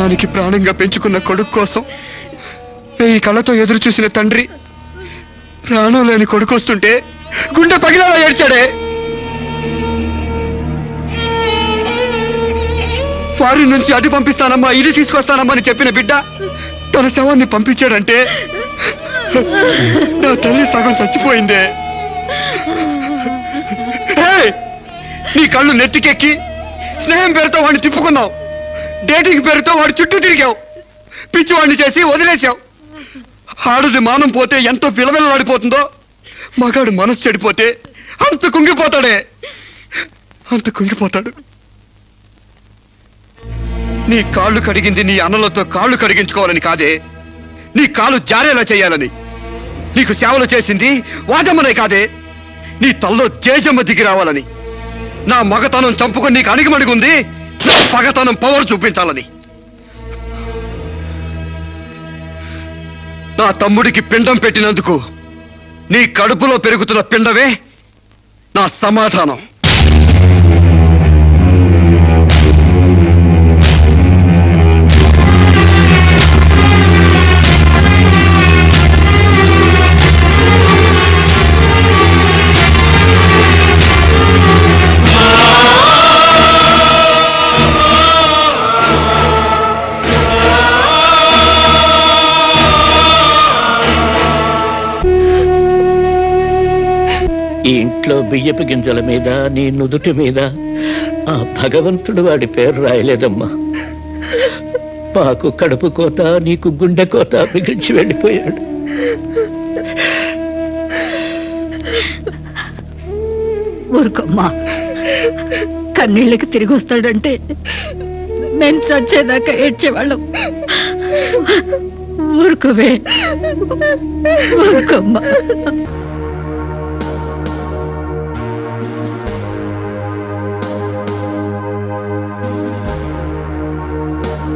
ప్రాణానికి ప్రాణంగా పెంచుకున్న కొడుకు కోసం ఈ కళ్ళతో ఎదురు చూసిన తండ్రి ప్రాణం లేని కొడుకు వస్తుంటే గుండె పగిలేలా ఏడ్చాడే. ఫారిన్ నుంచి అది పంపిస్తానమ్మా ఇది తీసుకొస్తానమ్మా అని చెప్పిన బిడ్డ తన శవాన్ని పంపించాడంటే నా తల్లి సగం చచ్చిపోయిందే. నీ కళ్ళు నెత్తికెక్కి స్నేహం పేరుతో వాడిని తిప్పుకున్నావు, డేటింగ్ పేరుతో వాడి చుట్టూ తిరిగావు, పిచ్చివాడిని చేసి వదిలేశావు. ఆడది మానం పోతే ఎంతో పిలవెలలాడిపోతుందో మగాడు మనసు చెడిపోతే అంత కుంగిపోతాడే, అంత కుంగిపోతాడు. నీ కాళ్ళు కడిగింది నీ అన్నలతో కాళ్ళు కడిగించుకోవాలని కాదే, నీ కాళ్ళు జారేలా చేయాలని. నీకు సేవలు చేసింది వాజమ్మనే కాదే, నీ తల్లో జేజమ్మ దిగి రావాలని. నా మగతనం చంపుకొని నీకు అణిగిమణిగుంది నా పగతనం పవర్ చూపించాలని. నా తమ్ముడికి పిండం పెట్టినందుకు నీ కడుపులో పెరుగుతున్న పిండమే నా సమాధానం. ఈ ఇంట్లో బియ్యపు గింజల మీద నీ నుదుటి మీద ఆ భగవంతుడు వాడి పేరు రాయలేదమ్మా. మాకు కడుపు కోత నీకు గుండె కోత మిగిల్చి వెళ్ళిపోయాడు. ఊరుకోమ్మా, కన్నీళ్ళకి తిరిగి వస్తాడంటే నేను చచ్చేదాకా ఏడ్చేవాళ్ళం. ఊరుకోవే, ఊరుకోమ్మా.